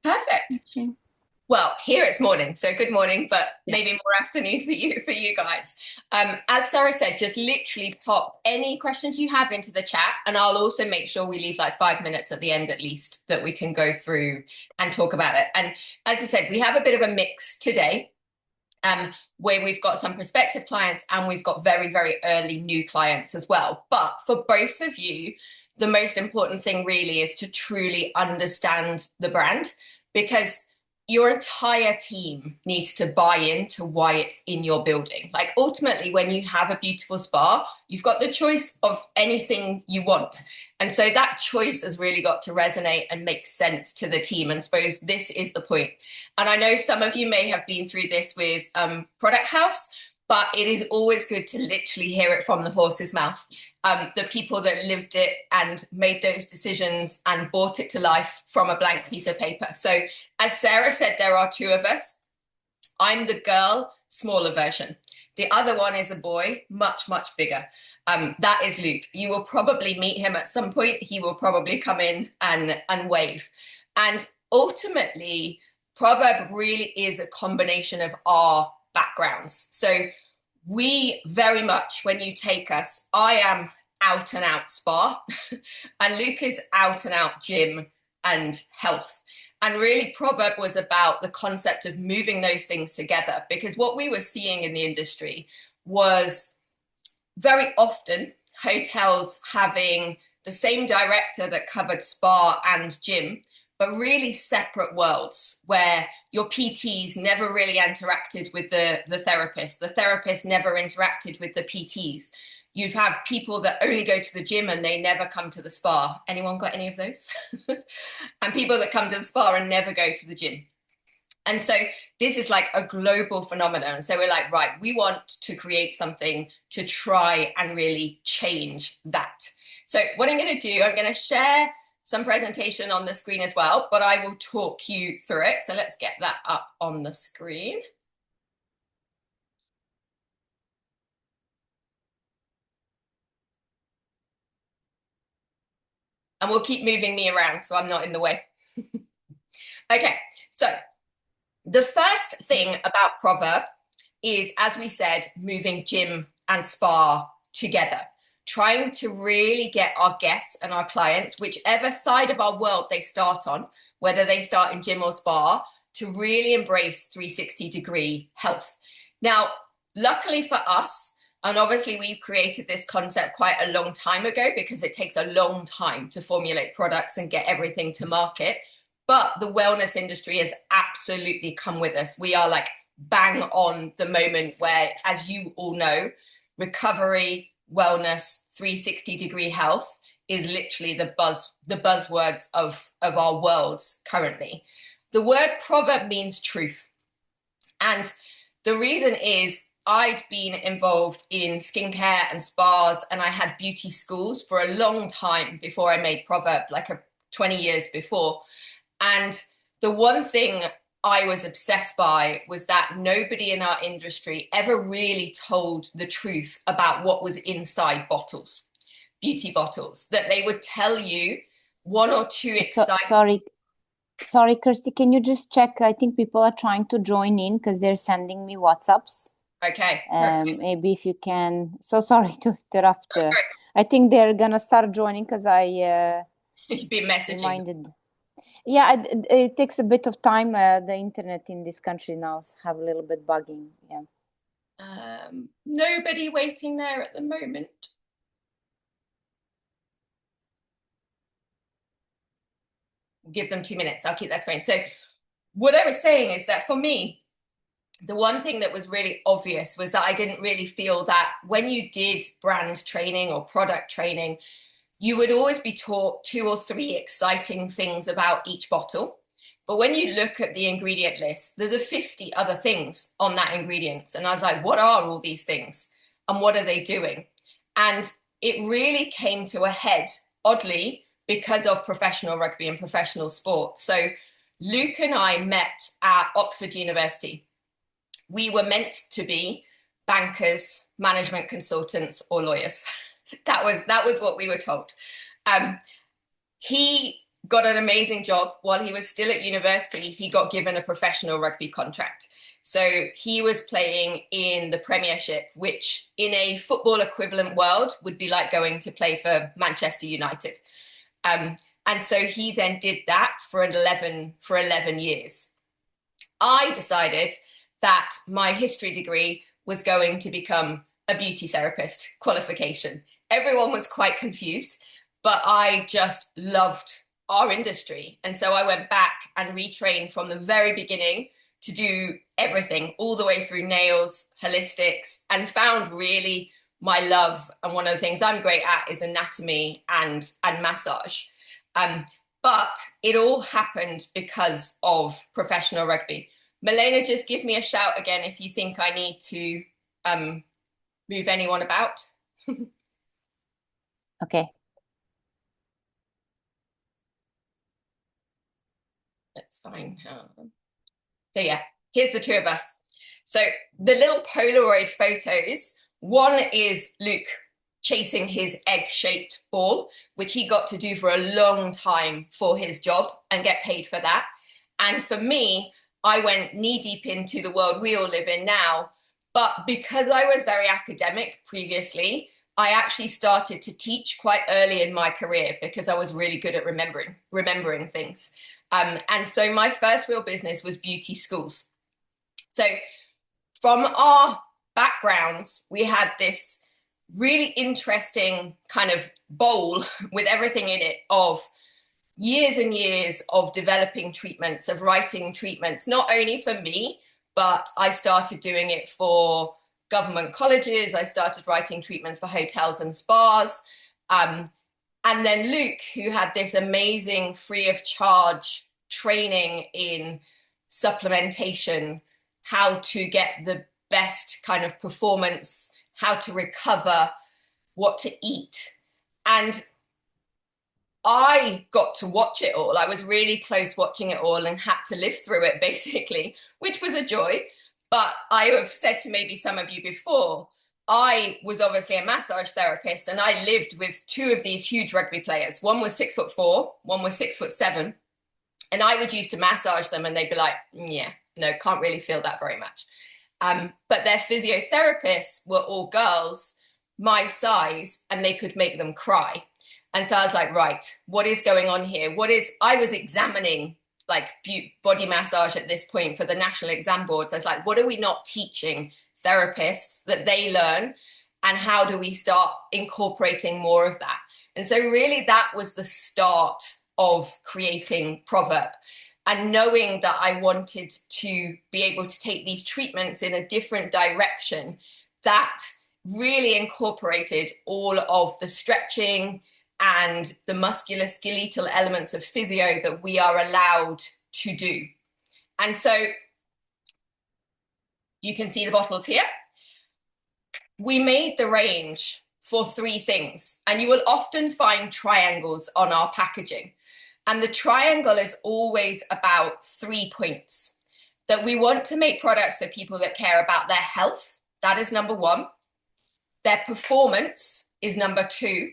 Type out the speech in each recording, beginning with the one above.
Perfect. Okay. Well, here it's morning, so good morning, but Yeah. maybe more afternoon for you guys. As Sarah said, just literally pop any questions you have into the chat, and I'll also make sure we leave like 5 minutes at the end at least that we can go through and talk about it. And as I said, we have a bit of a mix today, where we've got some prospective clients and we've got very, very early new clients as well. But for both of you, the most important thing really is to truly understand the brand, because your entire team needs to buy into why it's in your building. Like ultimately, when you have a beautiful spa, you've got the choice of anything you want. And so that choice has really got to resonate and make sense to the team. And I suppose this is the point. And I know some of you may have been through this with Product House, but it is always good to literally hear it from the horse's mouth. The people that lived it and made those decisions and brought it to life from a blank piece of paper. So as Sarah said, there are two of us. I'm the girl, smaller version. The other one is a boy, much, much bigger. That is Luke. You will probably meet him at some point. He will probably come in and wave. And ultimately, Proverb really is a combination of our backgrounds. So we very much, when you take us, I am out and out spa and Luke is out and out gym and health. And really Proverb was about the concept of moving those things together, because what we were seeing in the industry was very often hotels having the same director that covered spa and gym, but really separate worlds where your PTs never really interacted with the therapist never interacted with the PTs. You'd have people that only go to the gym and they never come to the spa. Anyone got any of those? And people that come to the spa and never go to the gym. And so this is like a global phenomenon. And so we're like, right, we want to create something to try and really change that. So what I'm going to do, I'm going to share some presentation on the screen as well, but I will talk you through it. So let's get that up on the screen. And we'll keep moving me around so I'm not in the way. Okay, so the first thing about Proverb is, as we said, moving gym and spa together, trying to really get our guests and our clients, whichever side of our world they start on, whether they start in gym or spa, to really embrace 360-degree health. Now, luckily for us, and obviously we created this concept quite a long time ago because it takes a long time to formulate products and get everything to market. But the wellness industry has absolutely come with us. We are like bang on the moment where, as you all know, recovery, wellness, 360-degree health is literally the buzzwords of our worlds currently. The word proverb means truth. And the reason is I'd been involved in skincare and spas, and I had beauty schools for a long time before I made Proverb, 20 years before. And the one thing I was obsessed by was that nobody in our industry ever really told the truth about what was inside bottles, beauty bottles, that they would tell you one or two exciting... Sorry, Kirsty, can you just check? I think people are trying to join in because they're sending me WhatsApps. Okay. Maybe if you can. So sorry to interrupt. I think they're gonna start joining because I You've been messaging. Reminded. Yeah, it takes a bit of time. The internet in this country now have a little bit bugging. Yeah. Nobody waiting there at the moment. Give them 2 minutes. I'll keep that going. So what I was saying is that for me, the one thing that was really obvious was that I didn't really feel that when you did brand training or product training, you would always be taught 2 or 3 exciting things about each bottle. But when you look at the ingredient list, there's a 50 other things on that ingredient. And I was like, what are all these things? And what are they doing? And it really came to a head, oddly, because of professional rugby and professional sport. So Luke and I met at Oxford University. We were meant to be bankers, management consultants, or lawyers. That was what we were told. He got an amazing job. While he was still at university, he got given a professional rugby contract. So he was playing in the Premiership, which in a football equivalent world would be like going to play for Manchester United. And so he then did that for 11 years. I decided that my history degree was going to become a beauty therapist qualification. Everyone was quite confused, but I just loved our industry. And so I went back and retrained from the very beginning to do everything, all the way through nails, holistics, and found really my love. And one of the things I'm great at is anatomy and massage. But it all happened because of professional rugby. Milena, just give me a shout again if you think I need to move anyone about. Okay. That's fine. So yeah, here's the two of us. So the little Polaroid photos, one is Luke chasing his egg-shaped ball, which he got to do for a long time for his job and get paid for that. And for me, I went knee-deep into the world we all live in now. But because I was very academic previously, I actually started to teach quite early in my career because I was really good at remembering things. And so my first real business was beauty schools. So from our backgrounds, we had this really interesting kind of bowl with everything in it of years and years of developing treatments, of writing treatments, not only for me, but I started doing it for government colleges. I started writing treatments for hotels and spas. And then Luke, who had this amazing free of charge training in supplementation, how to get the best kind of performance, how to recover, what to eat. And I got to watch it all. I was really close watching it all and had to live through it basically, which was a joy. But I have said to maybe some of you before, I was obviously a massage therapist and I lived with two of these huge rugby players. One was 6'4", one was 6'7". And I would used to massage them and they'd be like, yeah, no, can't really feel that very much. But their physiotherapists were all girls my size and they could make them cry. And so I was like, right, what is going on here? I was examining like body massage at this point for the national exam boards. I was like, what are we not teaching therapists that they learn? And how do we start incorporating more of that? And so really that was the start of creating Proverb. And knowing that I wanted to be able to take these treatments in a different direction, that really incorporated all of the stretching and the musculoskeletal elements of physio that we are allowed to do. And so you can see the bottles here. We made the range for 3 things, and you will often find triangles on our packaging. And the triangle is always about 3 points. That we want to make products for people that care about their health. That is number 1. Their performance is number 2.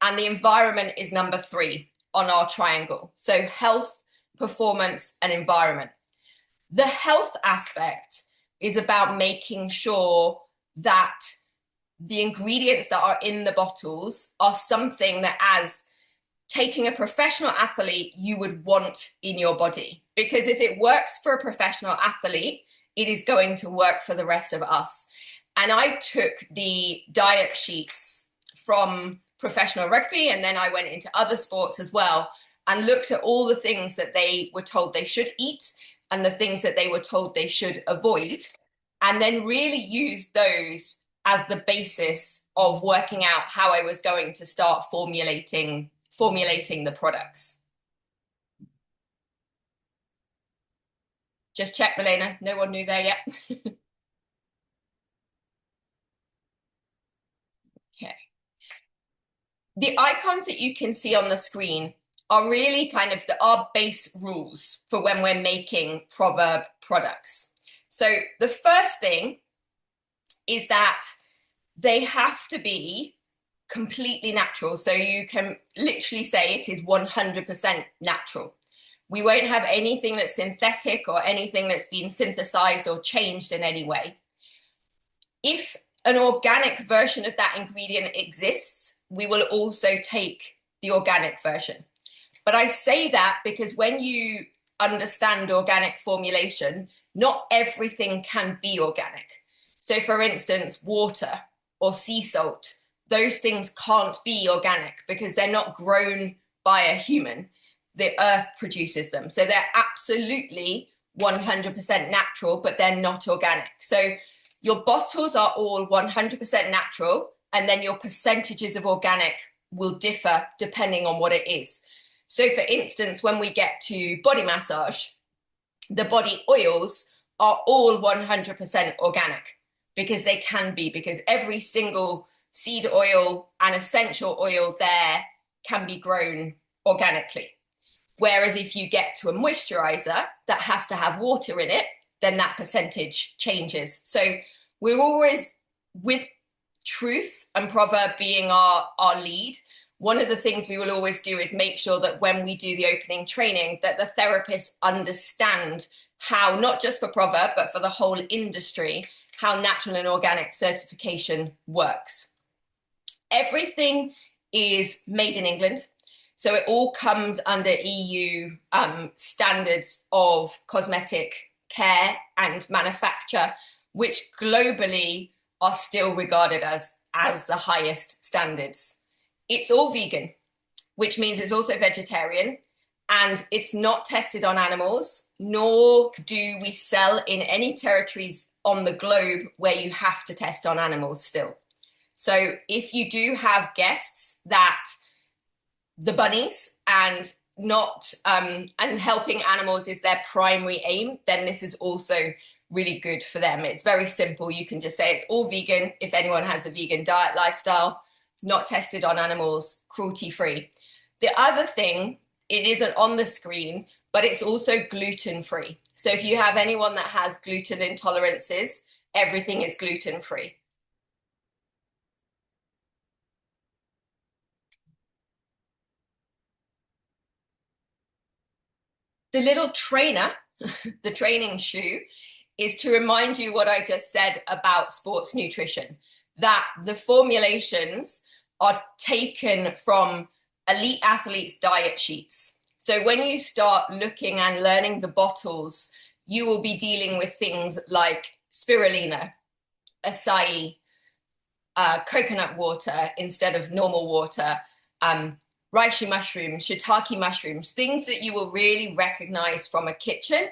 And the environment is number 3 on our triangle. So health, performance, and environment. The health aspect is about making sure that the ingredients that are in the bottles are something that, as taking a professional athlete, you would want in your body. Because if it works for a professional athlete, it is going to work for the rest of us. And I took the diet sheets from professional rugby, and then I went into other sports as well and looked at all the things that they were told they should eat and the things that they were told they should avoid, and then really used those as the basis of working out how I was going to start formulating the products. Just check, Milena, no one knew there yet. Okay. The icons that you can see on the screen are really kind of our base rules for when we're making Proverb products. So the first thing is that they have to be completely natural. So you can literally say it is 100% natural. We won't have anything that's synthetic or anything that's been synthesized or changed in any way. If an organic version of that ingredient exists, we will also take the organic version. But I say that because when you understand organic formulation, not everything can be organic. So for instance, water or sea salt, those things can't be organic because they're not grown by a human. The earth produces them. So they're absolutely 100% natural, but they're not organic. So your bottles are all 100% natural, and then your percentages of organic will differ depending on what it is. So for instance, when we get to body massage, the body oils are all 100% organic because they can be, because every single seed oil and essential oil there can be grown organically. Whereas if you get to a moisturizer that has to have water in it, then that percentage changes. So we're always, with truth and Proverb being our lead, one of the things we will always do is make sure that when we do the opening training, that the therapists understand how, not just for Proverb, but for the whole industry, how natural and organic certification works. Everything is made in England. So it all comes under EU standards of cosmetic care and manufacture, which globally are still regarded as the highest standards. It's all vegan, which means it's also vegetarian, and it's not tested on animals, nor do we sell in any territories on the globe where you have to test on animals still. So if you do have guests that the bunnies and not and helping animals is their primary aim, then this is also really good for them. It's very simple. You can just say it's all vegan if anyone has a vegan diet lifestyle, not tested on animals, cruelty-free. The other thing, it isn't on the screen, but it's also gluten-free. So if you have anyone that has gluten intolerances, everything is gluten-free. The little trainer, the training shoe, is to remind you what I just said about sports nutrition, that the formulations are taken from elite athletes' diet sheets. So when you start looking and learning the bottles, you will be dealing with things like spirulina, acai, coconut water instead of normal water, reishi mushrooms, shiitake mushrooms, things that you will really recognize from a kitchen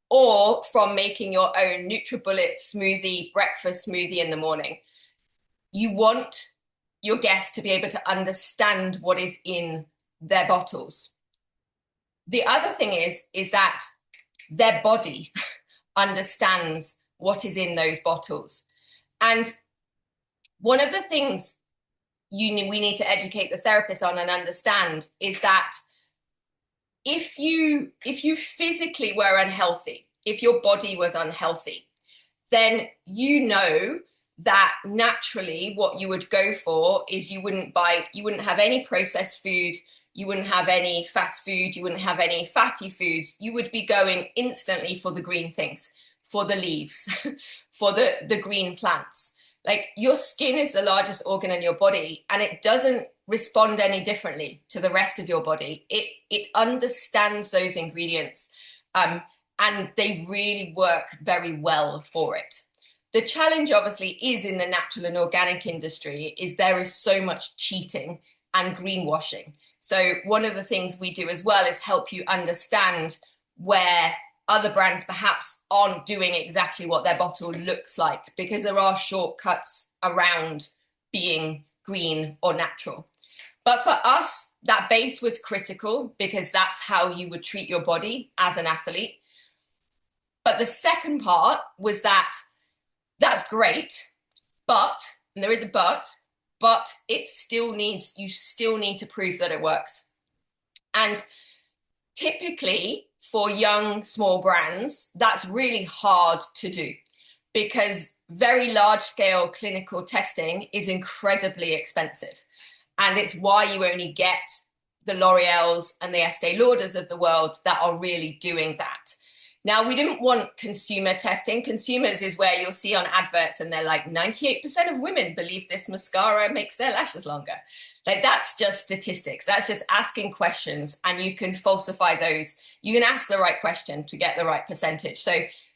or from making your own NutriBullet smoothie, breakfast smoothie in the morning. You want your guests to be able to understand what is in their bottles. The other thing is that their body understands what is in those bottles. And one of the things we need to educate the therapist on and understand is that if you physically were unhealthy, if your body was unhealthy, then you know that naturally what you would go for is you wouldn't have any processed food, you wouldn't have any fast food, you wouldn't have any fatty foods. You would be going instantly for the green things, for the leaves, for the green plants. Like, your skin is the largest organ in your body, and it doesn't respond any differently to the rest of your body. It understands those ingredients, and they really work very well for it. The challenge obviously is in the natural and organic industry is there is so much cheating and greenwashing. So one of the things we do as well is help you understand where other brands perhaps aren't doing exactly what their bottle looks like, because there are shortcuts around being green or natural. But for us, that base was critical because that's how you would treat your body as an athlete. But the second part was that that's great, but, and there is a but you still need to prove that it works. And typically for young, small brands, that's really hard to do because very large scale clinical testing is incredibly expensive. And it's why you only get the L'Oreals and the Estee Lauders of the world that are really doing that. Now, we didn't want consumer testing. Consumers is where you'll see on adverts and they're like, 98% of women believe this mascara makes their lashes longer. Like, that's just statistics. That's just asking questions, and you can falsify those. You can ask the right question to get the right percentage. So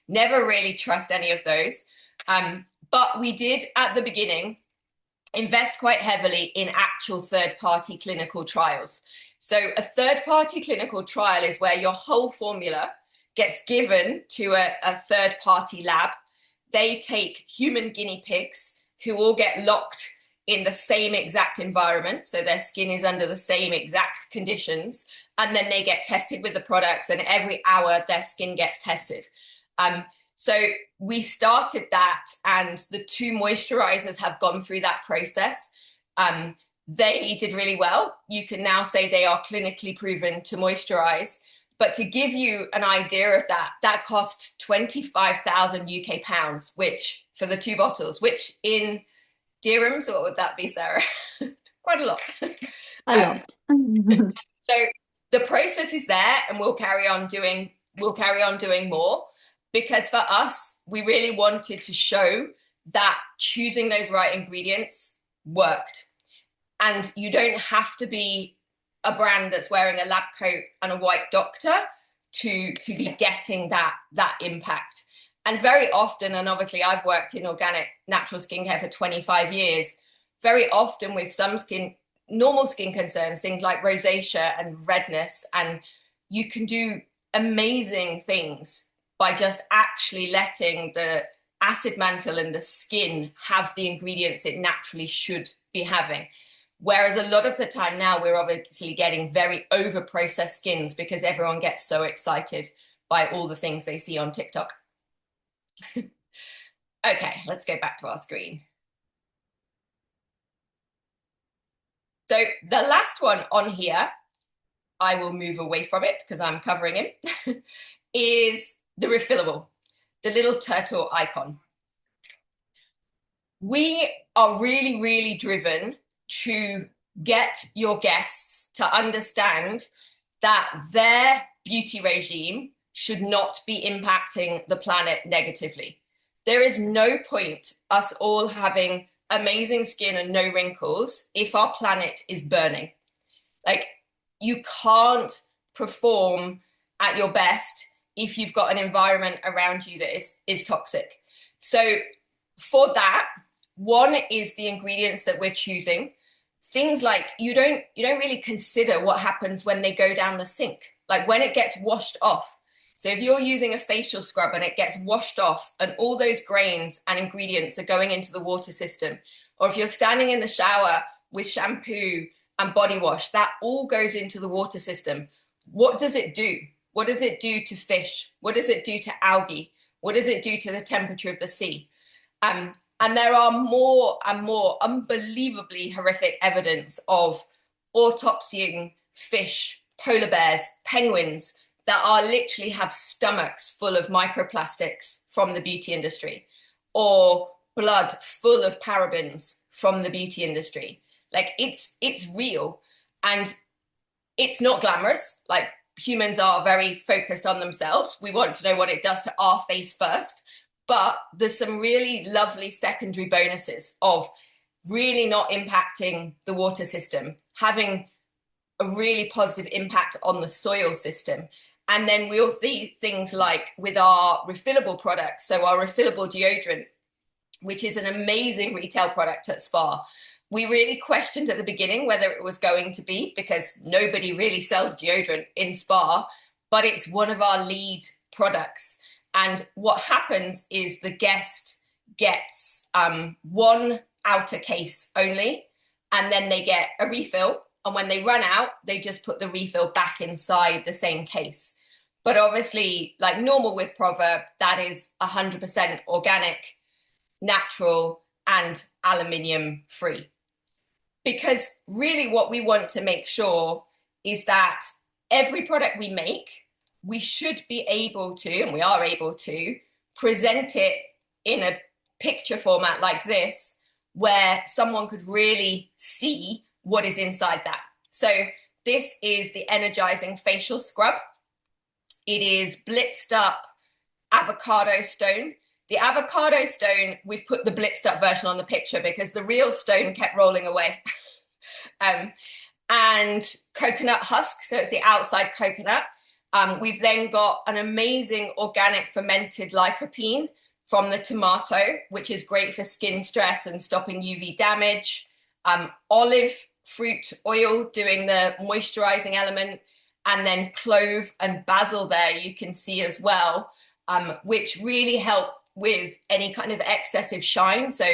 never really trust any of those. But we did, at the beginning, invest quite heavily in actual third-party clinical trials. So a third-party clinical trial is where your whole formula gets given to a third-party lab. They take human guinea pigs who all get locked in the same exact environment, so their skin is under the same exact conditions, and then they get tested with the products, and every hour their skin gets tested. So we started that, and the 2 moisturizers have gone through that process. They did really well. You can now say they are clinically proven to moisturize. But to give you an idea of that, that cost 25,000 UK pounds, which for the 2 bottles, which in dirhams, what would that be, Sarah? Quite a lot. A lot. So the process is there, and we'll carry on doing more, because for us, we really wanted to show that choosing those right ingredients worked. And you don't have to be a brand that's wearing a lab coat and a white doctor to be getting that impact. And very often, and obviously I've worked in organic natural skincare for 25 years, very often with some normal skin concerns, things like rosacea and redness, and you can do amazing things by just actually letting the acid mantle in the skin have the ingredients it naturally should be having. Whereas a lot of the time now, we're obviously getting very over-processed skins because everyone gets so excited by all the things they see on TikTok. Okay, let's go back to our screen. So the last one on here, I will move away from it because I'm covering him, is the refillable, the little turtle icon. We are really, really driven to get your guests to understand that their beauty regime should not be impacting the planet negatively. There is no point us all having amazing skin and no wrinkles if our planet is burning. Like, you can't perform at your best if you've got an environment around you that is toxic. So for that, one is the ingredients that we're choosing. Things like you don't really consider what happens when they go down the sink, like when it gets washed off. So if you're using a facial scrub and it gets washed off and all those grains and ingredients are going into the water system, or if you're standing in the shower with shampoo and body wash, that all goes into the water system. What does it do? What does it do to fish? What does it do to algae? What does it do to the temperature of the sea? And there are more and more unbelievably horrific evidence of autopsying fish, polar bears, penguins that are literally have stomachs full of microplastics from the beauty industry, or blood full of parabens from the beauty industry. Like, it's real, and it's not glamorous. Like, humans are very focused on themselves. We want to know what it does to our face first. But there's some really lovely secondary bonuses of really not impacting the water system, having a really positive impact on the soil system. And then we'll see things like with our refillable products, so our refillable deodorant, which is an amazing retail product at Spa. We really questioned at the beginning whether it was going to be, because nobody really sells deodorant in Spa, but it's one of our lead products. And what happens is the guest gets one outer case only, and then they get a refill. And when they run out, they just put the refill back inside the same case. But obviously, like normal with Proverb, that is 100% organic, natural, and aluminium free. Because really what we want to make sure is that every product we make, we should be able to, and we are able to, present it in a picture format like this, where someone could really see what is inside that. So this is the energizing facial scrub. It is blitzed up avocado stone. The avocado stone, we've put the blitzed up version on the picture because the real stone kept rolling away. And coconut husk, so it's the outside coconut. We've then got an amazing organic fermented lycopene from the tomato, which is great for skin stress and stopping UV damage. Olive fruit oil doing the moisturizing element, and then clove and basil there you can see as well, which really help with any kind of excessive shine. So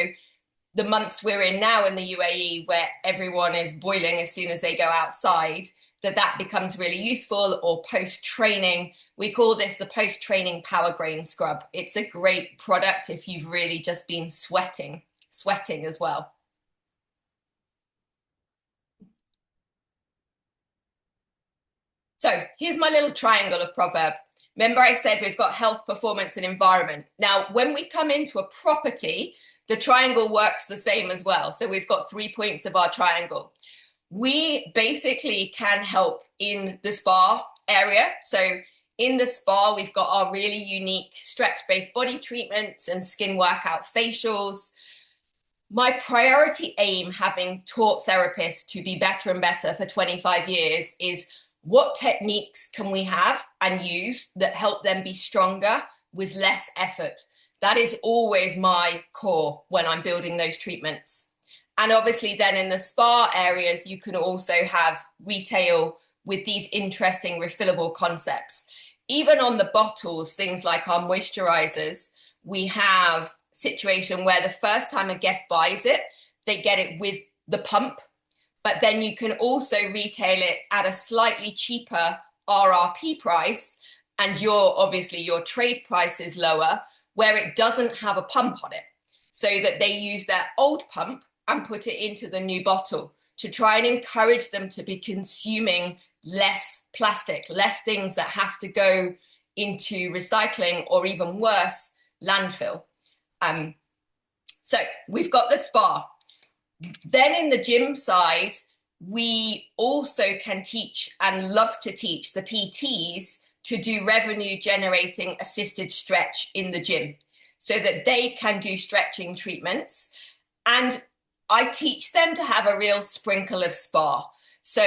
the months we're in now in the UAE where everyone is boiling as soon as they go outside, that becomes really useful. Or post-training, we call this the post-training power grain scrub. It's a great product if you've really just been sweating as well. So here's my little triangle of Proverb. Remember I said we've got health, performance, and environment. Now, when we come into a property, the triangle works the same as well. So we've got 3 points of our triangle. We basically can help in the spa area. So in the spa, we've got our really unique stretch-based body treatments and skin workout facials. My priority aim, having taught therapists to be better and better for 25 years, is what techniques can we have and use that help them be stronger with less effort? That is always my core when I'm building those treatments. And obviously then in the spa areas, you can also have retail with these interesting refillable concepts. Even on the bottles, things like our moisturizers, we have a situation where the first time a guest buys it, they get it with the pump, but then you can also retail it at a slightly cheaper RRP price, and your trade price is lower, where it doesn't have a pump on it, so that they use their old pump and put it into the new bottle to try and encourage them to be consuming less plastic, less things that have to go into recycling or even worse, landfill. So we've got the spa. Then in the gym side, we also can teach and love to teach the PTs to do revenue generating assisted stretch in the gym so that they can do stretching treatments. And I teach them to have a real sprinkle of spa. So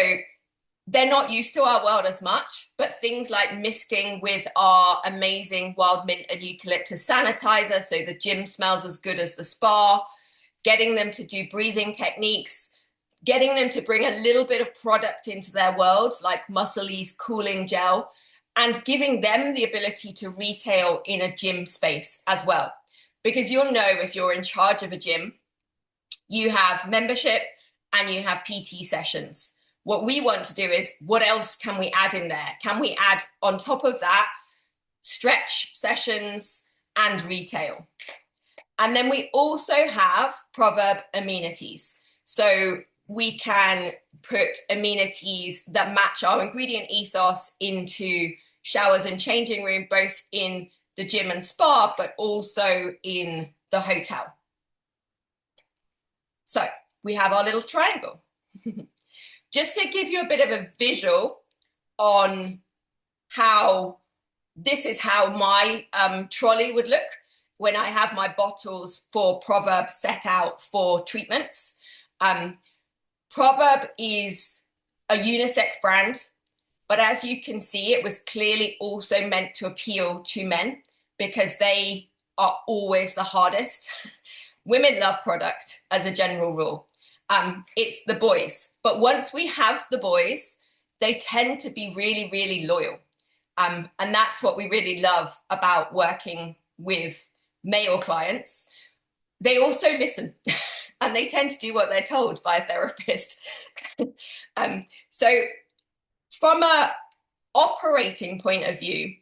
they're not used to our world as much, but things like misting with our amazing wild mint and eucalyptus sanitizer so the gym smells as good as the spa, getting them to do breathing techniques, getting them to bring a little bit of product into their world, like Muscle Ease cooling gel, and giving them the ability to retail in a gym space as well. Because you'll know if you're in charge of a gym, you have membership and you have PT sessions. What we want to do is, what else can we add in there? Can we add on top of that stretch sessions and retail? And then we also have Proverb amenities. So we can put amenities that match our ingredient ethos into showers and changing room, both in the gym and spa, but also in the hotel. So we have our little triangle. Just to give you a bit of a visual on how this is how my trolley would look when I have my bottles for Proverb set out for treatments. Proverb is a unisex brand, but as you can see, it was clearly also meant to appeal to men because they are always the hardest. Women love product as a general rule. It's the boys. But once we have the boys, they tend to be really, really loyal. And that's what we really love about working with male clients. They also listen and they tend to do what they're told by a therapist. So from a operating point of view,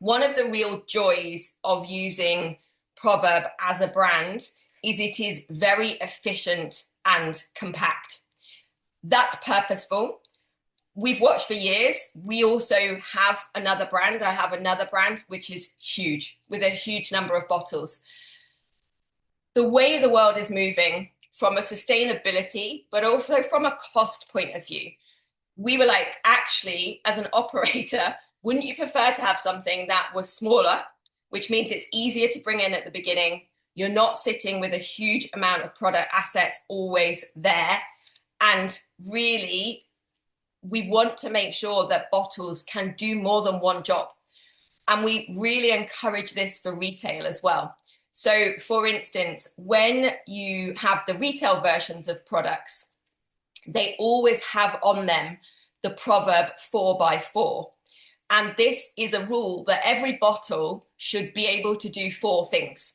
one of the real joys of using Proverb as a brand is it is very efficient and compact. That's purposeful. We've watched for years. We also have another brand. I have another brand which is huge with a huge number of bottles. The way the world is moving, from a sustainability, but also from a cost point of view. We were like, actually, as an operator, wouldn't you prefer to have something that was smaller, which means it's easier to bring in at the beginning? You're not sitting with a huge amount of product assets always there. And really, we want to make sure that bottles can do more than one job. And we really encourage this for retail as well. So, for instance, when you have the retail versions of products, they always have on them the Proverb 4x4. And this is a rule that every bottle should be able to do 4 things.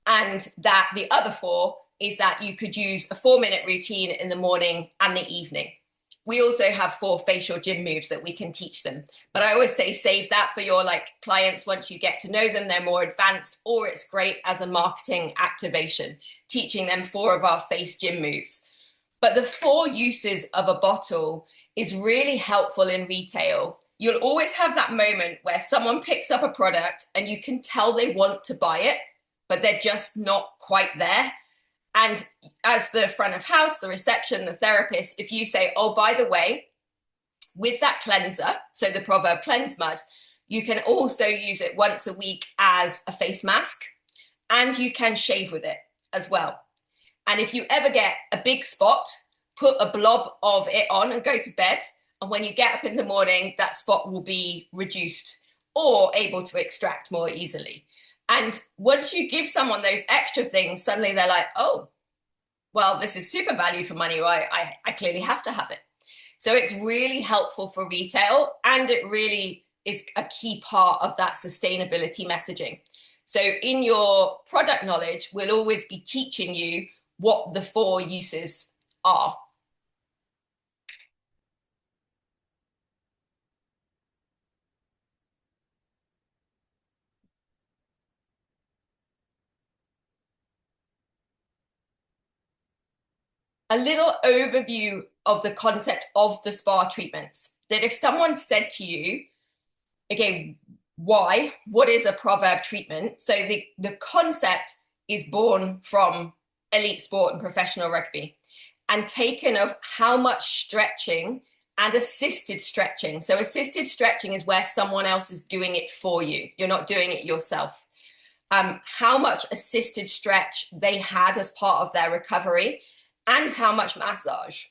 And that the other 4 is that you could use a 4-minute routine in the morning and the evening. We also have 4 facial gym moves that we can teach them. But I always say save that for your clients once you get to know them, they're more advanced, or it's great as a marketing activation, teaching them 4 of our face gym moves. But the 4 uses of a bottle is really helpful in retail. You'll always have that moment where someone picks up a product and you can tell they want to buy it, but they're just not quite there. And as the front of house, the reception, the therapist, if you say, oh, by the way, with that cleanser, so the Proverb Cleanse Mud, you can also use it once a week as a face mask, and you can shave with it as well. And if you ever get a big spot, put a blob of it on and go to bed. And when you get up in the morning, that spot will be reduced or able to extract more easily. And once you give someone those extra things, suddenly they're like, oh, well, this is super value for money. I clearly have to have it. So it's really helpful for retail, and it really is a key part of that sustainability messaging. So in your product knowledge, we'll always be teaching you what the 4 uses are. A little overview of the concept of the spa treatments. That if someone said to you, okay, why? What is a Proverb treatment? So the concept is born from elite sport and professional rugby, and taken of how much stretching and assisted stretching. So assisted stretching is where someone else is doing it for you. You're not doing it yourself. How much assisted stretch they had as part of their recovery, and how much massage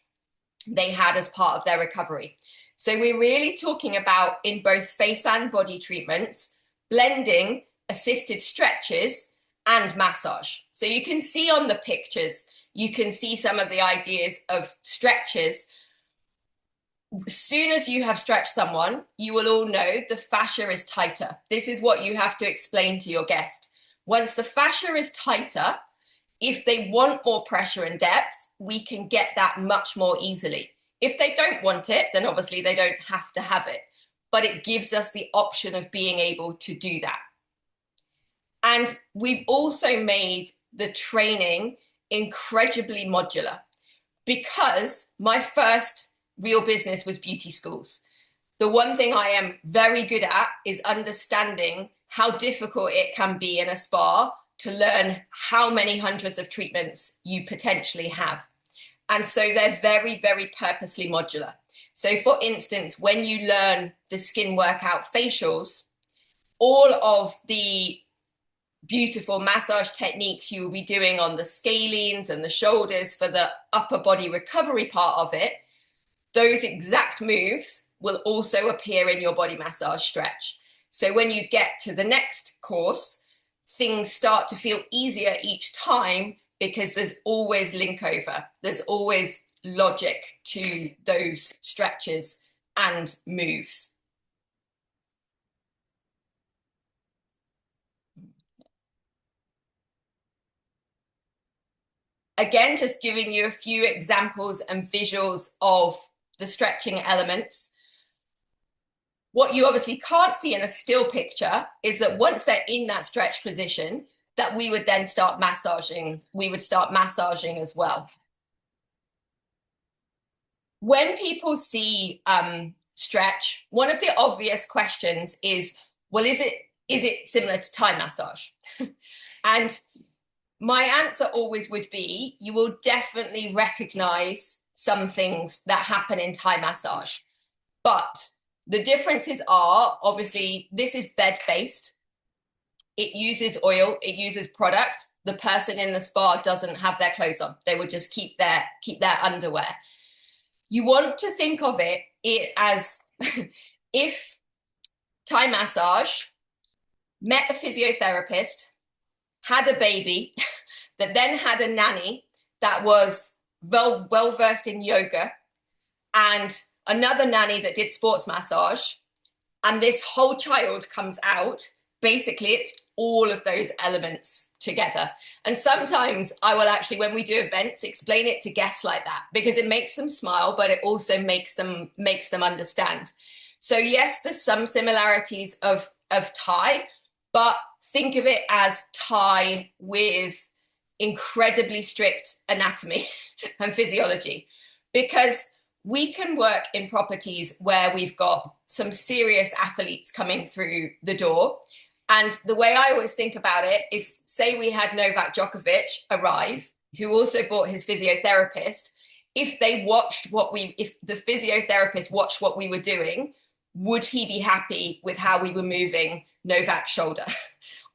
they had as part of their recovery. So we're really talking about, in both face and body treatments, blending assisted stretches and massage. So you can see on the pictures, you can see some of the ideas of stretches. As soon as you have stretched someone, you will all know the fascia is tighter. This is what you have to explain to your guest. Once the fascia is tighter, if they want more pressure and depth, we can get that much more easily. If they don't want it, then obviously they don't have to have it, but it gives us the option of being able to do that. And we've also made the training incredibly modular, because my first real business was beauty schools. The one thing I am very good at is understanding how difficult it can be in a spa to learn how many hundreds of treatments you potentially have. And so they're very, very purposely modular. So for instance, when you learn the skin workout facials, all of the beautiful massage techniques you will be doing on the scalenes and the shoulders for the upper body recovery part of it, those exact moves will also appear in your body massage stretch. So when you get to the next course, things start to feel easier each time, because there's always link over. There's always logic to those stretches and moves. Again, just giving you a few examples and visuals of the stretching elements. What you obviously can't see in a still picture is that once they're in that stretch position, that we would then start massaging. We would start massaging as well. When people see stretch, one of the obvious questions is, well, is it similar to Thai massage? And My answer always would be you will definitely recognize some things that happen in Thai massage. But the differences are obviously this is bed based. It uses oil, it uses product. The person in the spa doesn't have their clothes on. They would just keep their underwear. You want to think of it as if Thai massage met a physiotherapist, had a baby, that then had a nanny that was well versed in yoga, and another nanny that did sports massage, and this whole child comes out. Basically, it's all of those elements together. And sometimes I will actually, when we do events, explain it to guests like that because it makes them smile, but it also makes them understand. So yes, there's some similarities of Thai, but think of it as Thai with incredibly strict anatomy and physiology, because we can work in properties where we've got some serious athletes coming through the door. And the way I always think about it is, say we had Novak Djokovic arrive, who also brought his physiotherapist. If the physiotherapist watched what we were doing, would he be happy with how we were moving Novak's shoulder?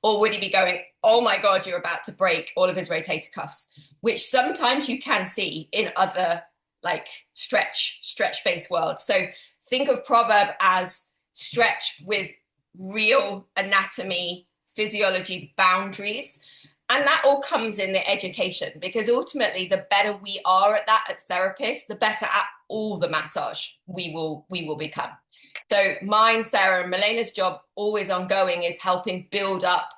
Or would he be going, oh my God, you're about to break all of his rotator cuffs, which sometimes you can see in other like stretch-based worlds. So think of Proverb as stretch with real anatomy, physiology boundaries. And that all comes in the education, because ultimately the better we are at that as therapists, the better at all the massage we will become. So mine, Sarah, and Milena's job always ongoing is helping build up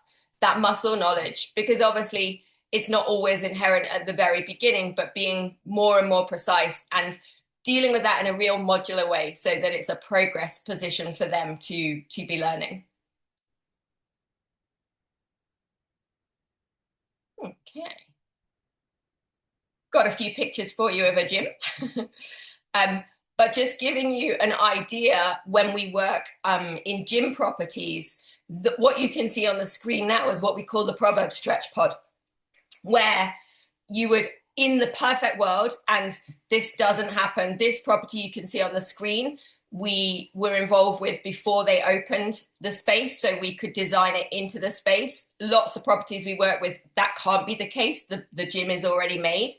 that muscle knowledge, because obviously it's not always inherent at the very beginning, but being more and more precise and dealing with that in a real modular way so that it's a progress position for them to be learning. Okay. Got a few pictures for you of a gym. But just giving you an idea, when we work in gym properties, what you can see on the screen now is what we call the Proverb stretch pod, where you would, in the perfect world, and this doesn't happen, this property you can see on the screen, we were involved with before they opened the space, so we could design it into the space. Lots of properties we work with, that can't be the case. The gym is already made.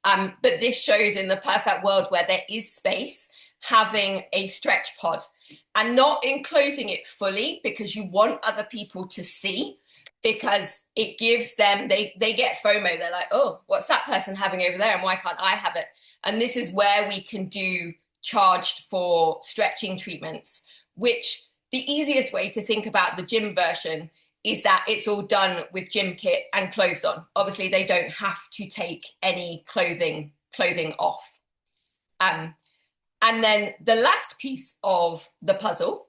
But this shows in the perfect world where there is space, having a stretch pod and not enclosing it fully, because you want other people to see, because it gives them, they get FOMO. They're like, oh, what's that person having over there and why can't I have it? And this is where we can do charged for stretching treatments, which the easiest way to think about the gym version is that it's all done with gym kit and clothes on. Obviously, they don't have to take any clothing off. And then the last piece of the puzzle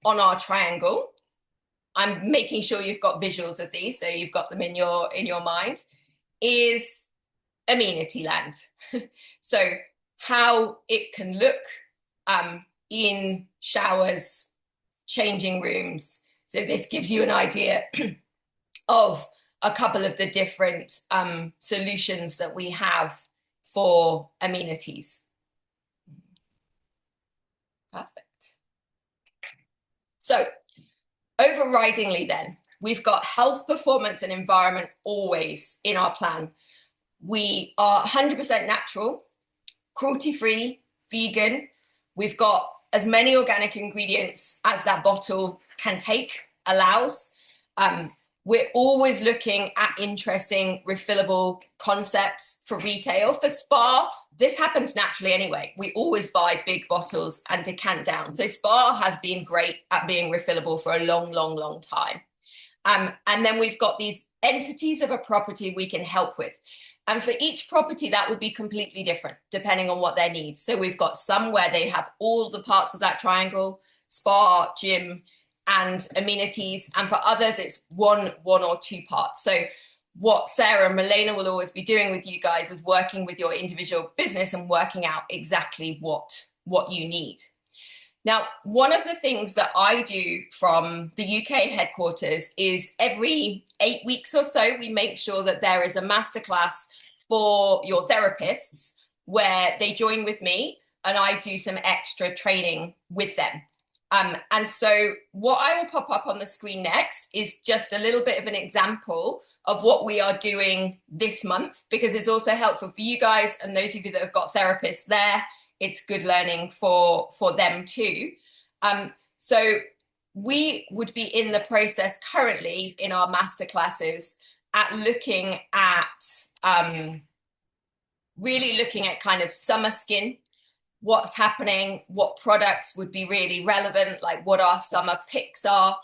on our triangle, I'm making sure you've got visuals of these, so you've got them in your mind, is amenity land. So how it can look in showers, changing rooms. So this gives you an idea of a couple of the different solutions that we have for amenities. Perfect. So overridingly then, we've got health, performance, and environment always in our plan. We are 100% natural, cruelty-free, vegan. We've got as many organic ingredients as that bottle can take, allows. We're always looking at interesting refillable concepts for retail. For spa, this happens naturally anyway. We always buy big bottles and decant down. So spa has been great at being refillable for a long, long, long time. And then we've got these entities of a property we can help with. And for each property, that will be completely different depending on what their needs. So we've got some where they have all the parts of that triangle, spa, gym, and amenities. And for others, it's one or two parts. So what Sarah and Milena will always be doing with you guys is working with your individual business and working out exactly what you need. Now, one of the things that I do from the UK headquarters is every 8 weeks or so, we make sure that there is a masterclass for your therapists where they join with me and I do some extra training with them. And so what I will pop up on the screen next is just a little bit of an example of what we are doing this month, because it's also helpful for you guys and those of you that have got therapists there. It's good learning for them too. So we would be in the process currently in our masterclasses at looking at really looking at kind of summer skin, what's happening, what products would be really relevant, like what our summer picks are,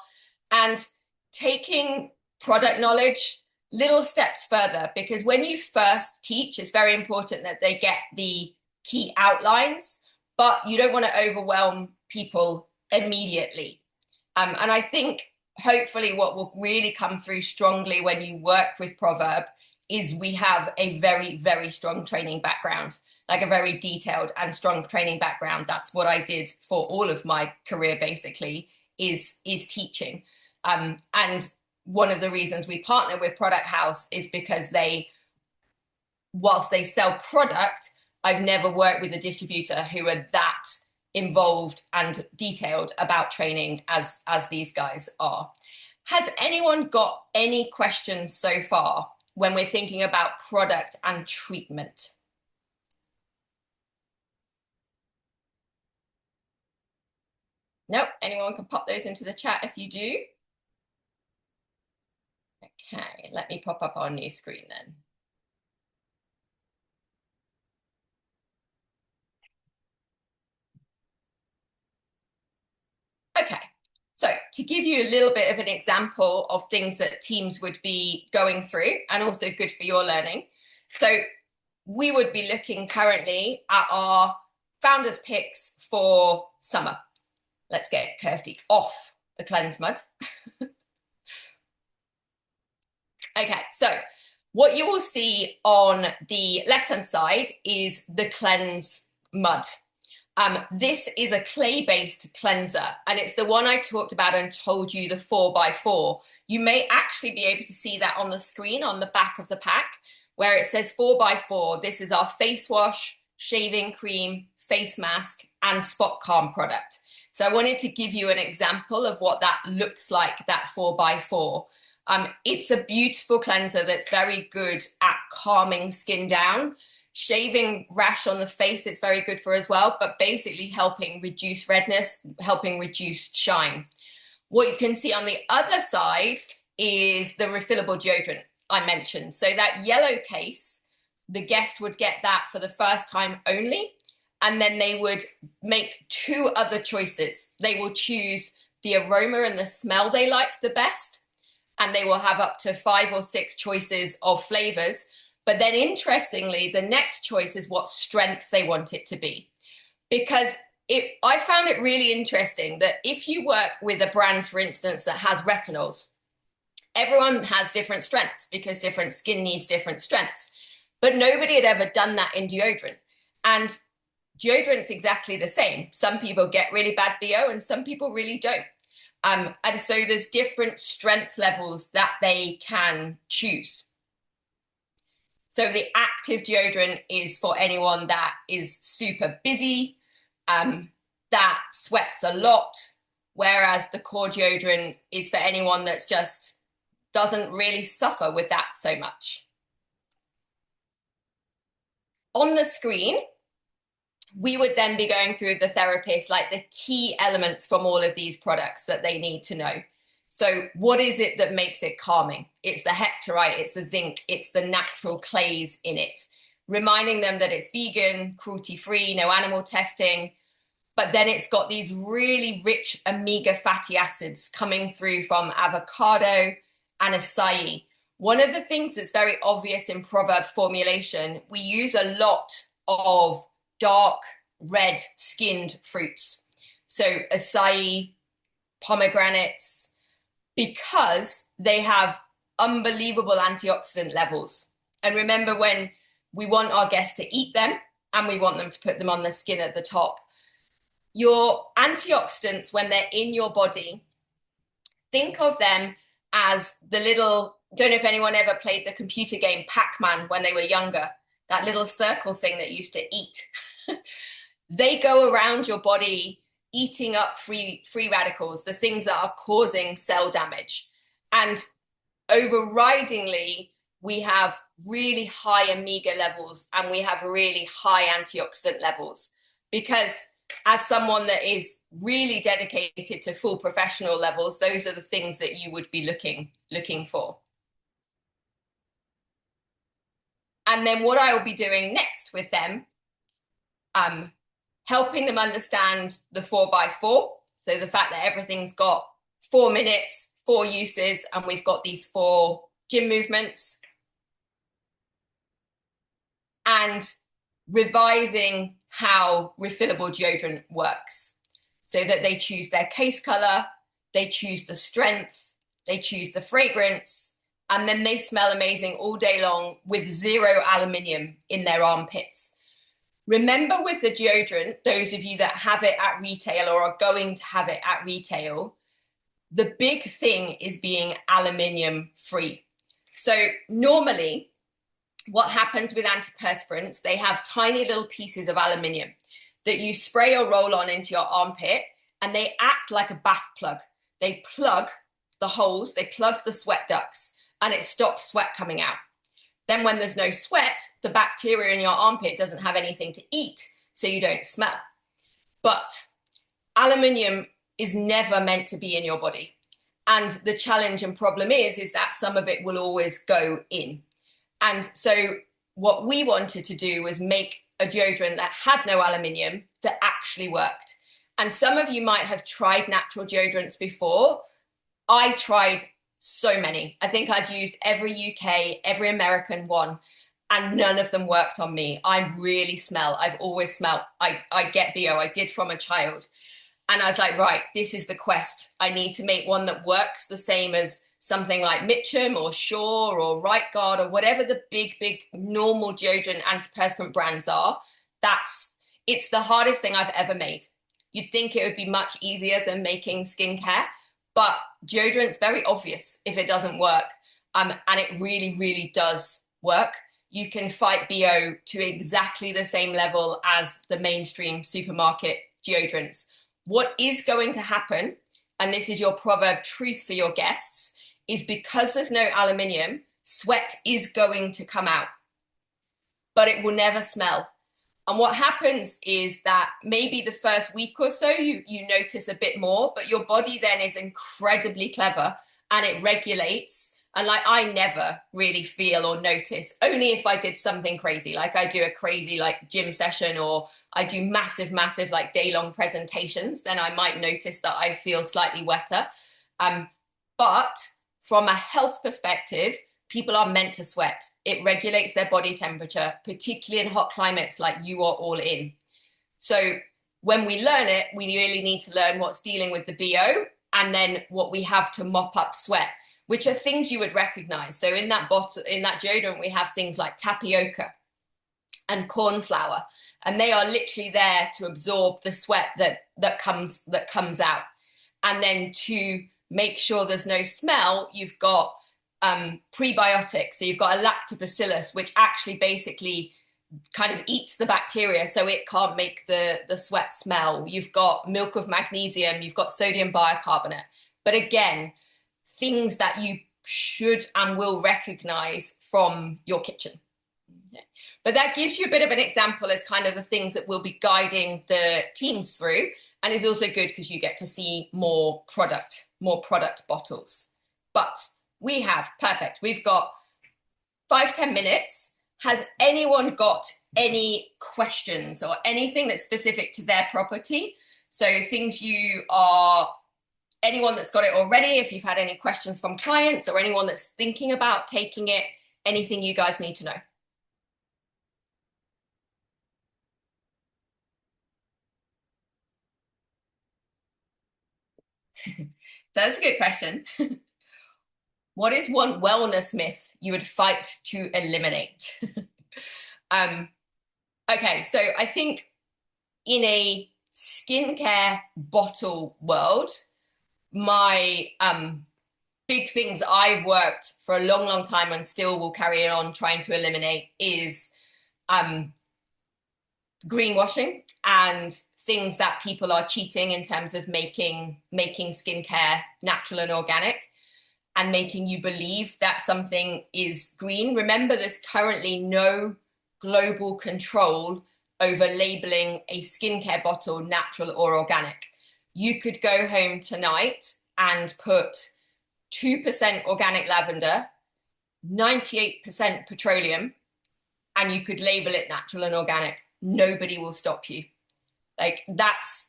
and taking product knowledge little steps further, because when you first teach, it's very important that they get the key outlines, but you don't want to overwhelm people immediately. And I think hopefully what will really come through strongly when you work with Proverb is we have a very, very strong training background, like a very detailed and strong training background. That's what I did for all of my career, basically, is teaching. And one of the reasons we partner with Product House is because whilst they sell product, I've never worked with a distributor who are that involved and detailed about training as these guys are. Has anyone got any questions so far when we're thinking about product and treatment? Nope, anyone can pop those into the chat if you do. Okay, let me pop up our new screen then. Okay, so to give you a little bit of an example of things that teams would be going through and also good for your learning. So we would be looking currently at our founders picks for summer. Let's get Kirsty off the cleanse mud. Okay, so what you will see on the left-hand side is the cleanse mud. This is a clay-based cleanser, and it's the one I talked about and told you, the 4x4. You may actually be able to see that on the screen on the back of the pack, where it says 4x4. This is our face wash, shaving cream, face mask, and spot calm product. So I wanted to give you an example of what that looks like, that 4x4. It's a beautiful cleanser that's very good at calming skin down. Shaving rash on the face, it's very good for as well, but basically helping reduce redness, helping reduce shine. What you can see on the other side is the refillable deodorant I mentioned. So that yellow case, the guest would get that for the first time only, and then they would make two other choices. They will choose the aroma and the smell they like the best, and they will have up to 5 or 6 choices of flavors. But then interestingly, the next choice is what strength they want it to be. Because I found it really interesting that if you work with a brand, for instance, that has retinols, everyone has different strengths because different skin needs different strengths. But nobody had ever done that in deodorant. And deodorant's exactly the same. Some people get really bad BO and some people really don't. And so there's different strength levels that they can choose. So the active deodorant is for anyone that is super busy, that sweats a lot, whereas the core deodorant is for anyone that's just doesn't really suffer with that so much. On the screen, we would then be going through the therapist, like the key elements from all of these products that they need to know. So what is it that makes it calming? It's the heptarite, it's the zinc, it's the natural clays in it. Reminding them that it's vegan, cruelty-free, no animal testing. But then it's got these really rich omega fatty acids coming through from avocado and acai. One of the things that's very obvious in Proverb formulation, we use a lot of dark red skinned fruits. So acai, pomegranates, because they have unbelievable antioxidant levels. And remember, when we want our guests to eat them and we want them to put them on the skin at the top, Your antioxidants, when they're in your body, think of them as the little, don't know if anyone ever played the computer game Pac-Man when they were younger, that little circle thing that used to eat. They go around your body eating up free radicals, the things that are causing cell damage. And overridingly, we have really high omega levels and we have really high antioxidant levels. Because as someone that is really dedicated to full professional levels, those are the things that you would be looking for. And then what I will be doing next with them, helping them understand the 4x4. So the fact that everything's got 4 minutes, 4 uses, and we've got these 4 gym movements. And revising how refillable deodorant works so that they choose their case color, they choose the strength, they choose the fragrance, and then they smell amazing all day long with 0 aluminium in their armpits. Remember with the deodorant, those of you that have it at retail or are going to have it at retail, the big thing is being aluminium free. So normally what happens with antiperspirants, they have tiny little pieces of aluminium that you spray or roll on into your armpit, and they act like a bath plug. They plug the holes, they plug the sweat ducts, and it stops sweat coming out. Then when there's no sweat, the bacteria in your armpit doesn't have anything to eat, so you don't smell. But aluminium is never meant to be in your body. And the challenge and problem is that some of it will always go in. And so what we wanted to do was make a deodorant that had no aluminium that actually worked. And some of you might have tried natural deodorants before. I tried so many. I think I'd used every UK, every American one, and none of them worked on me. I really smell. I've always smelled. I get BO. I did from a child. And I was like, right, this is the quest. I need to make one that works the same as something like Mitchum or Shore or Right Guard or whatever the big normal deodorant antiperspirant brands are. It's the hardest thing I've ever made. You'd think it would be much easier than making skincare, but deodorant's very obvious if it doesn't work. And it really does work. You can fight BO to exactly the same level as the mainstream supermarket deodorants. What is going to happen, and this is your Proverb truth for your guests, is because there's no aluminium, sweat is going to come out, but it will never smell. And what happens is that maybe the first week or so you notice a bit more, but your body then is incredibly clever and it regulates. And like I never really feel or notice, only if I did something crazy, like I do a crazy like gym session or I do massive like day-long presentations, then I might notice that I feel slightly wetter. But from a health perspective, people are meant to sweat. It regulates their body temperature, particularly in hot climates like you are all in. So when we learn it, we really need to learn what's dealing with the BO and then what we have to mop up sweat, which are things you would recognize. So in that bottle, in that deodorant, we have things like tapioca and corn flour, and they are literally there to absorb the sweat that comes out. And then to make sure there's no smell, you've got prebiotics. So you've got a lactobacillus, which actually basically kind of eats the bacteria so it can't make the sweat smell. You've got milk of magnesium, you've got sodium bicarbonate. But again, things that you should and will recognize from your kitchen. Okay. But that gives you a bit of an example as kind of the things that we'll be guiding the teams through, and is also good because you get to see more product bottles. But we've got 5-10 minutes. Has anyone got any questions or anything that's specific to their property? So anyone that's got it already, if you've had any questions from clients or anyone that's thinking about taking it, anything you guys need to know. So that's a good question. What is one wellness myth you would fight to eliminate? Okay, so I think in a skincare bottle world, my big things I've worked for a long, long time and still will carry on trying to eliminate is greenwashing and things that people are cheating in terms of making skincare natural and organic and making you believe that something is green. Remember, there's currently no global control over labeling a skincare bottle natural or organic. You could go home tonight and put 2% organic lavender, 98% petroleum, and you could label it natural and organic. Nobody will stop you. Like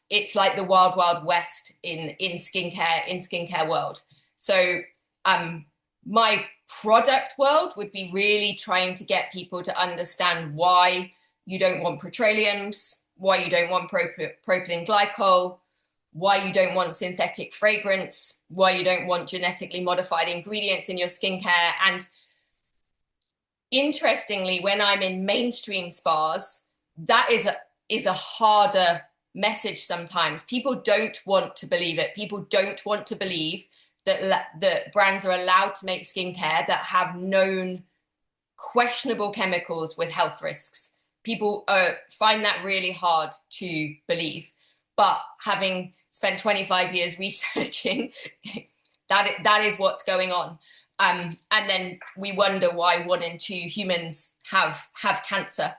it's like the wild, wild west in skincare world. So my product world would be really trying to get people to understand why you don't want petroleums, why you don't want propylene glycol, why you don't want synthetic fragrance, why you don't want genetically modified ingredients in your skincare. And interestingly, when I'm in mainstream spas, that is a harder message sometimes. People don't want to believe it. People don't want to believe that brands are allowed to make skincare that have known questionable chemicals with health risks. People find that really hard to believe. But having spent 25 years researching, that is what's going on. And then we wonder why 1 in 2 humans have cancer.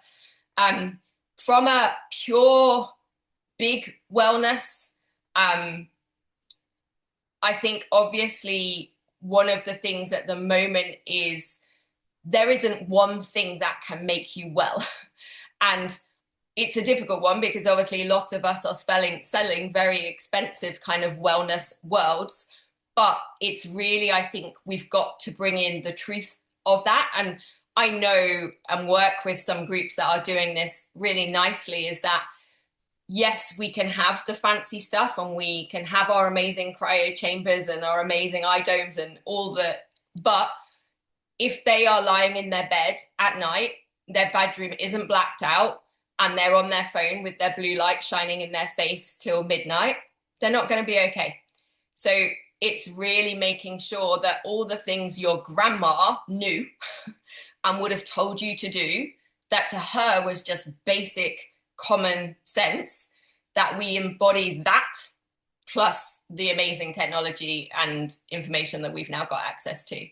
From a pure big wellness, I think obviously one of the things at the moment is there isn't one thing that can make you well. And it's a difficult one because obviously a lot of us are selling very expensive kind of wellness worlds. But it's really, I think we've got to bring in the truth of that. And I know and work with some groups that are doing this really nicely is that, yes, we can have the fancy stuff and we can have our amazing cryo chambers and our amazing eye domes and all the, but if they are lying in their bed at night, their bedroom isn't blacked out and they're on their phone with their blue light shining in their face till midnight, they're not going to be okay. So it's really making sure that all the things your grandma knew and would have told you to do, that to her was just basic common sense, that we embody that plus the amazing technology and information that we've now got access to.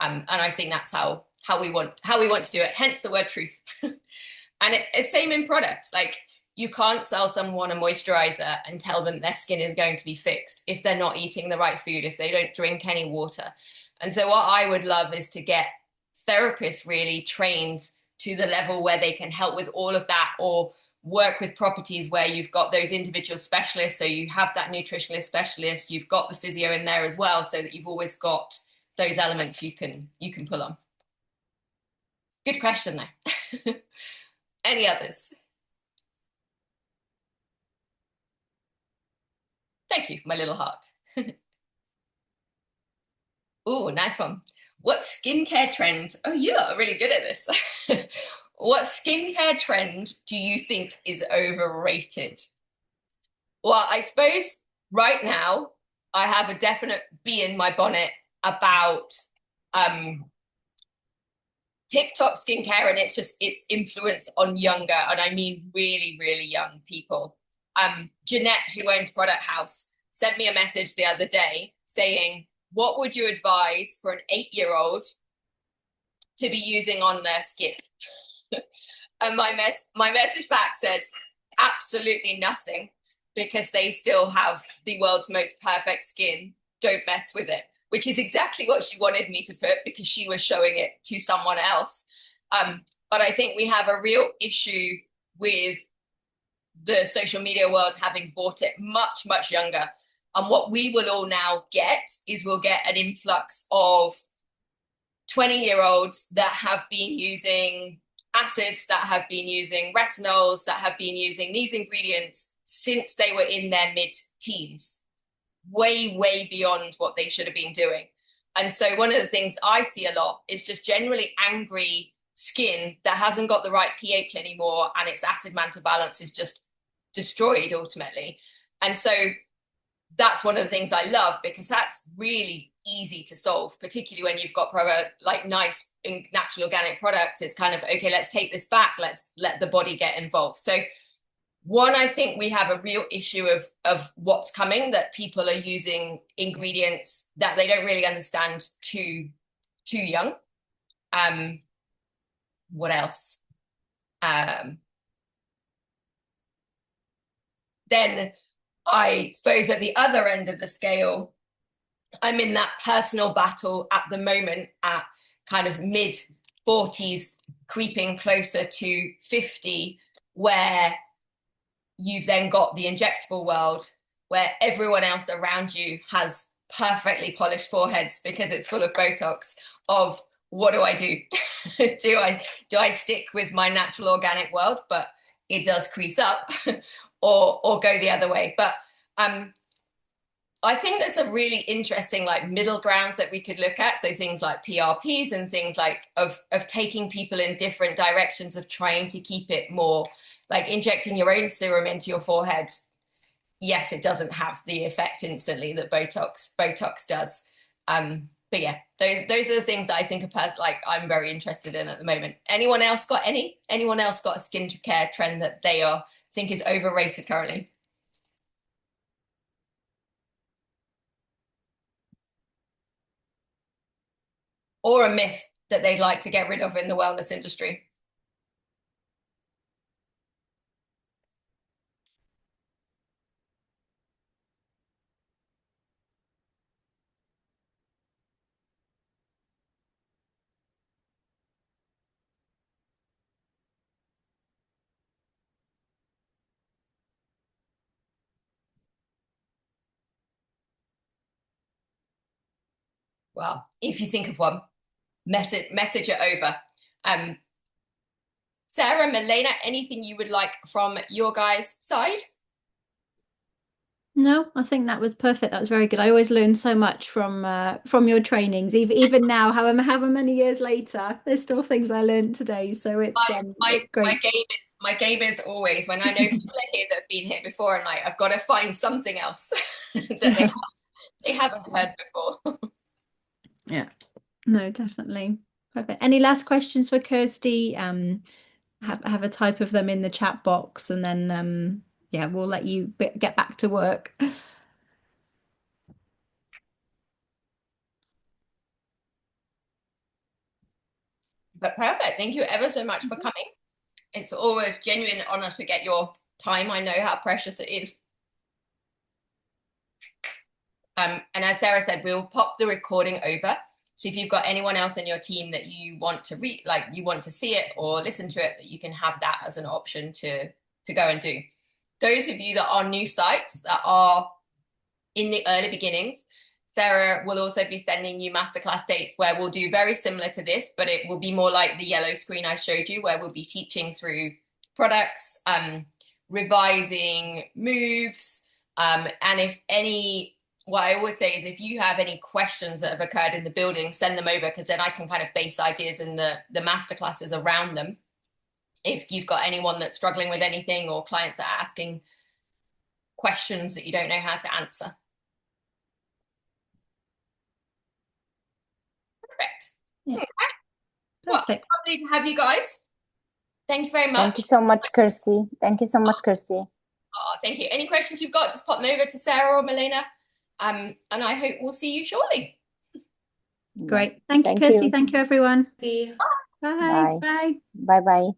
And I think that's how we want to do it, hence the word truth. And it's same in products. Like, you can't sell someone a moisturizer and tell them their skin is going to be fixed if they're not eating the right food, if they don't drink any water. And so what I would love is to get therapists really trained to the level where they can help with all of that, or work with properties where you've got those individual specialists. So you have that nutritionist specialist, you've got the physio in there as well, so that you've always got those elements you can pull on. Good question though. Any others? Thank you for my little heart. Oh, nice one. What skincare trend? Oh, you are really good at this. What skincare trend do you think is overrated? Well, I suppose right now I have a definite bee in my bonnet about TikTok skincare and its influence on younger, and I mean really, really young people. Jeanette, who owns Product House, sent me a message the other day saying, what would you advise for an 8-year-old to be using on their skin? And my message back said, absolutely nothing, because they still have the world's most perfect skin. Don't mess with it, which is exactly what she wanted me to put, because she was showing it to someone else. But I think we have a real issue with the social media world having bought it much, much younger. And what we will all now get is we'll get an influx of 20-year-olds that have been using acids, that have been using retinols, that have been using these ingredients since they were in their mid-teens, way, way beyond what they should have been doing. And so one of the things I see a lot is just generally angry skin that hasn't got the right pH anymore, and its acid mantle balance is just destroyed ultimately. And so that's one of the things I love, because that's really easy to solve, particularly when you've got like nice natural organic products. It's kind of, okay, let's take this back. Let's let the body get involved. So one, I think we have a real issue of what's coming, that people are using ingredients that they don't really understand too young. What else? Then I suppose at the other end of the scale, I'm in that personal battle at the moment at kind of mid 40s, creeping closer to 50, where you've then got the injectable world, where everyone else around you has perfectly polished foreheads because it's full of Botox. Of what do I do? do I stick with my natural organic world, but it does crease up, or go the other way? But I think there's a really interesting like middle grounds that we could look at. So things like PRPs and things like of taking people in different directions, of trying to keep it more like injecting your own serum into your forehead. Yes, it doesn't have the effect instantly that Botox does. But yeah, those are the things that I think like I'm very interested in at the moment. Anyone else got any? Anyone else got a skincare trend that they think is overrated currently? Or a myth that they'd like to get rid of in the wellness industry? Well, if you think of one, message it over. Um, Sarah, Milena, anything you would like from your guys' side? No, I think that was perfect. That was very good. I always learn so much from your trainings. Even now, however many years later, there's still things I learned today. So it's great. My game is always, when I know people are here that have been here before, and like I've got to find something else that they haven't heard before. Yeah. No, definitely. Perfect. Any last questions for Kirsty? Have a type of them in the chat box, and then yeah, we'll let you get back to work. But perfect. Thank you ever so much for coming. It's always genuine honor to get your time. I know how precious it is. And as Sarah said, we'll pop the recording over. So if you've got anyone else in your team that you want to read, like you want to see it or listen to it, that you can have that as an option to go and do. Those of you that are new sites that are in the early beginnings, Sarah will also be sending you masterclass dates where we'll do very similar to this, but it will be more like the yellow screen I showed you, where we'll be teaching through products, revising moves, and if any, what I always say is if you have any questions that have occurred in the building, send them over, because then I can kind of base ideas in the masterclasses around them. If you've got anyone that's struggling with anything, or clients that are asking questions that you don't know how to answer. Perfect. Yeah. Okay. Perfect. Well, lovely to have you guys. Thank you very much. Thank you so much, Kirsty. Thank you so much, Kirsty. Oh, thank you. Any questions you've got, just pop them over to Sarah or Milena. And I hope we'll see you shortly. Great. Thank you, Kirsty. Thank you, everyone. See. Bye. Bye. Bye. Bye.